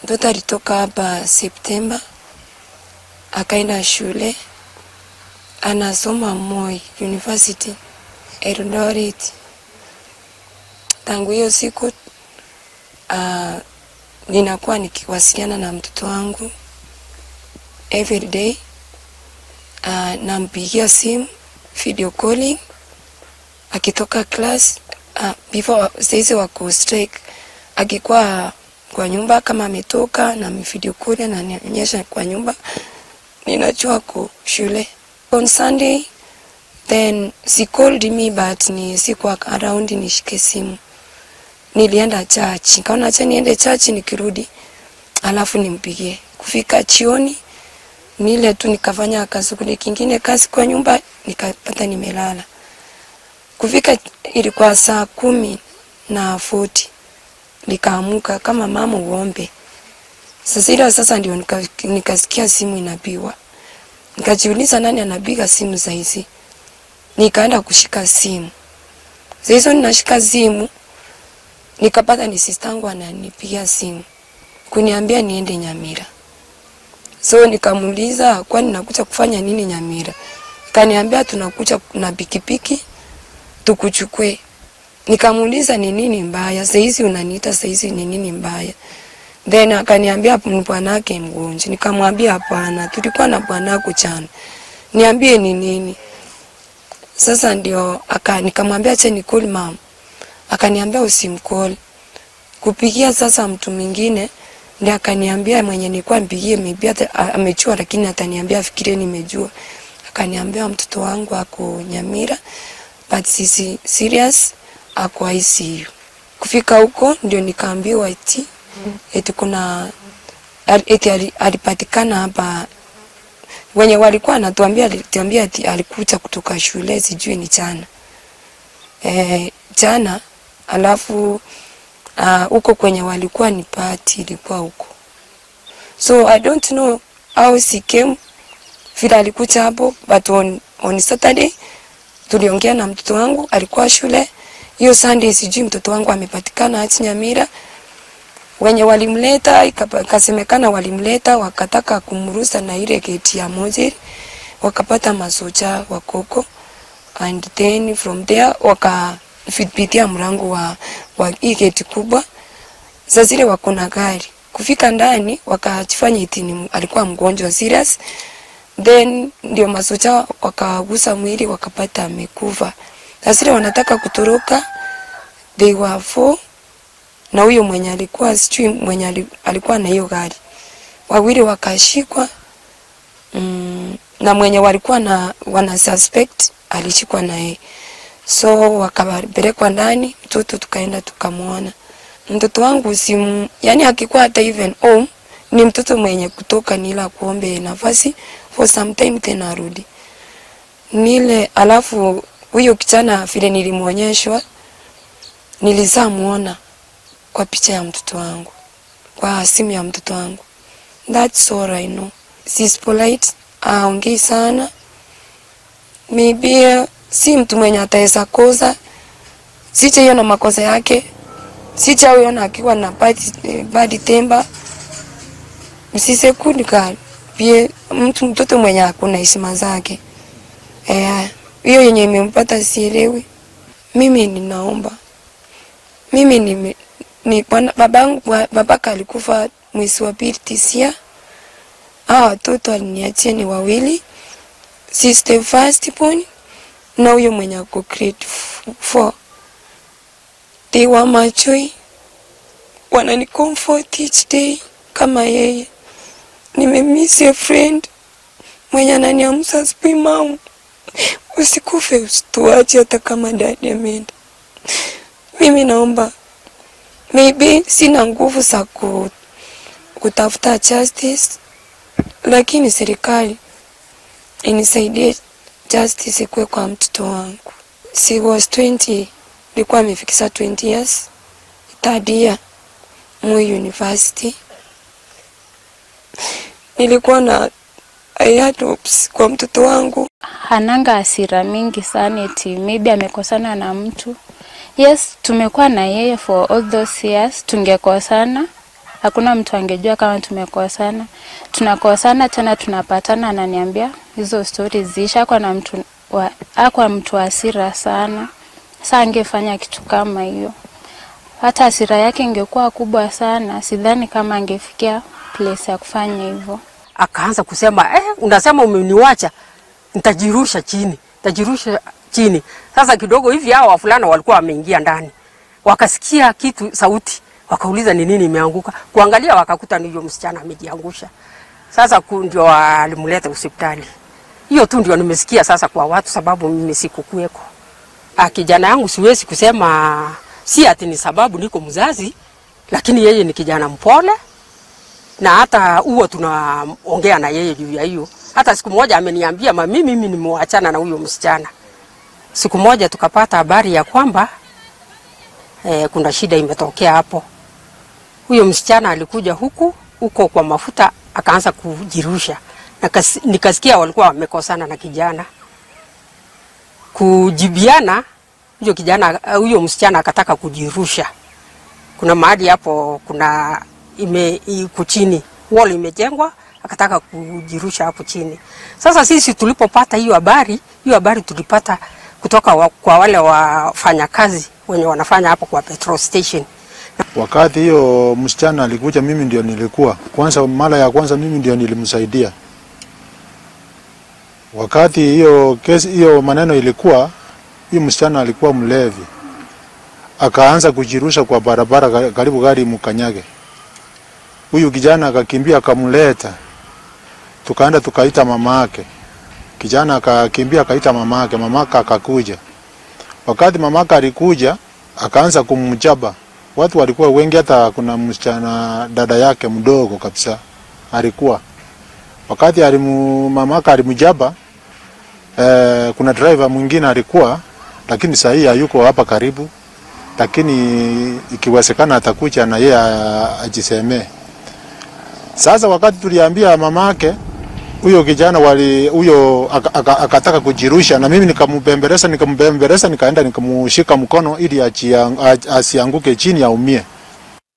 Mtoto alitoka hapa September, akaenda shule, anasoma Moi University Eldoret. Tangu hiyo siku ninakuwa nikiwasiliana na mtoto wangu every day. Nampigia simu, video calling, akitoka class, before saizi wako strike, akikuwa kwa nyumba kama ametoka na video call na nionyesha kwa nyumba, ninajua kwa shule. On Sunday, then she called me but ni sikuwa around nishike simu. Nilienda church, nikaona acha niende church nikirudi alafu nimpigie. Kufika jioni nile tu nikafanya kazi kingine kazi kwa nyumba, nikapata nimelala. Kufika ilikuwa saa 10:40, nikaamuka kama mama uombe. Sasa ndio nikasikia simu inapiwa. Nikajiuliza nani anapiga simu saizi. Nikaenda kushika simu. Sasa ninashika simu, nikapata ni sistangu ananipigia simu kuniambia niende Nyamira. So nikamuuliza kwani nakuja kufanya nini Nyamira? Kaniambia tunakuja na pikipiki tukuchukue. Nikamuuliza ni nini mbaya? Saizi unaniita saizi ni nini mbaya? Then akaniambia bwanake mgonjwa. Nikamwambia hapana, tulikuwa na bwanako jana. Niambie ni nini? Sasa ndio nikamwambia acha ni call mom. Akaniambia usimcall. Kupigia sasa mtu mwingine, ndio akaniambia mwenye nilikuwa mpigie maybe amechua lakini ataniambia afikirie nimejua. Akaniambia mtoto wangu ako Nyamira but sisi serious, ako ICU. Kufika huko ndio nikaambiwa eti kuna alipatikana hapa. Wenye walikuwa anatuambia ati alikuja kutoka shule sijui ni jana. Jana alafu huko kwenye walikuwa ni party ilikuwa huko. So I don't know how she came. Vile alikuja hapo but on Saturday tuliongea na mtoto wangu alikuwa shule. Hiyo Sunday sijui mtoto wangu amepatikana ati Nyamira. Wenye walimleta ikasemekana walimleta wakataka kumruhusa na ile gate ya Mozeri, wakapata masoja wakoko, and then from there wakapitia mlango wa gate kubwa. Sasa zile wako na gari. Kufika ndani wakajifanya eti alikuwa mgonjwa serious. Then ndio masoja wakagusa mwili wakapata amekufa. Sasa zile wanataka kutoroka, they were 4. Na huyo mwenye alikuwa sijui mwenye alikuwa na hiyo gari. Wawili wakashikwa, na mwenye walikuwa wana suspect alishikwa na yeye. So wakapelekwa ndani, mtoto tukaenda tukamwona. Mtoto wangu yani akikuwa hata even home ni mtoto mwenye kutoka nila kuombe nafasi for some time tena arudi. Nile alafu huyo kijana vile nilimuonyeshwa nilizamuona kwa picha ya mtoto wangu, kwa simu ya mtoto wangu. That's all I know. She's polite, aongei sana. Maybe si mtu mwenye ataweza kosa. Sicha hiyo na makosa yake. Sicha huyo na akiwa na bad temper. Msisekunika pia mtoto mwenye hakuna heshima zake. Hiyo yenye imempata sielewi. Mimi ninaomba. Mimi ni babaka alikufa mwezi wa pili tisia. Watoto aliniachia ni wawili. Sister first born na huyo mwenye ako grade 4. They were my joy. Wanani comfort each day kama yeye. Nimemiss a friend mwenye ananiamsha asubuhi, mama usikufe usituache hata kama dadi ameenda. Mimi naomba, maybe sina nguvu za kutafuta justice, lakini serikali inisaidie justice ikue kwa mtoto wangu. She was 20, nilikuwa amefikisha 20 years, third year Moi University. Nilikuwa na I had hopes kwa mtoto wangu. Hananga hasira mingi sana eti maybe amekosana na mtu. Yes, tumekuwa na yeye for all those years, tungekosana. Hakuna mtu angejua kama tumekosana. Tunakosana tena tunapatana, ananiambia hizo stories zisha kwa mtu hasira sana. Sasa angefanya kitu kama hiyo. Hata hasira yake ingekuwa kubwa sana, sidhani kama angefikia place ya kufanya hivyo. Akaanza kusema, unasema umeniacha, nitajirusha chini. Sasa kidogo hivi hao wavulana walikuwa wameingia ndani. Wakasikia sauti, wakauliza ni nini imeanguka. Kuangalia wakakuta ni huyo msichana amejiangusha. Sasa ndio walimleta hospitali. Hiyo tu ndio nimesikia sasa kwa watu, sababu mimi sikukuweko. Kijana yangu siwezi kusema si ati ni sababu niko mzazi, lakini yeye ni kijana mpole, na hata huo tunaongea na yeye juu ya hiyo. Hata siku moja ameniambia mimi nimeachana na huyo msichana. Siku moja tukapata habari ya kwamba kuna shida imetokea hapo. Huyo msichana alikuja huko kwa mafuta, akaanza kujirusha. Nikasikia walikuwa wamekosana na kijana. Kujibiana, huyo msichana akataka kujirusha. Kuna mahali hapo chini, wall imejengwa, akataka kujirusha hapo chini. Sasa sisi tulipopata hiyo habari tulipata kutoka kwa wale wafanyakazi wenye wanafanya hapo kwa petrol station. Wakati hiyo msichana alikuja, mimi ndio nilikuwa mara ya kwanza mimi ndio nilimsaidia. Wakati hiyo maneno ilikuwa, hiyo msichana alikuwa mlevi. Akaanza kujirusha kwa barabara karibu gari mkanyage. Huyu kijana akakimbia akamleta. Tukaenda tukaita mamake. Kijana akakimbia akaita mamake, mamake akakuja. Wakati mamake alikuja, akaanza kumjaba. Watu walikuwa wengi, hata kuna msichana dada yake mdogo kabisa alikuwa. Wakati mamake alimjaba, kuna driver mwingine alikuwa, lakini sasa hii hayuko hapa karibu, lakini ikiwezekana atakuja na yeye ajisemee. Sasa wakati tuliambia mamake, huyo kijana akataka kujirusha, na mimi nikambembeleza nikaenda nikamshika mkono ili asianguke chini aumie.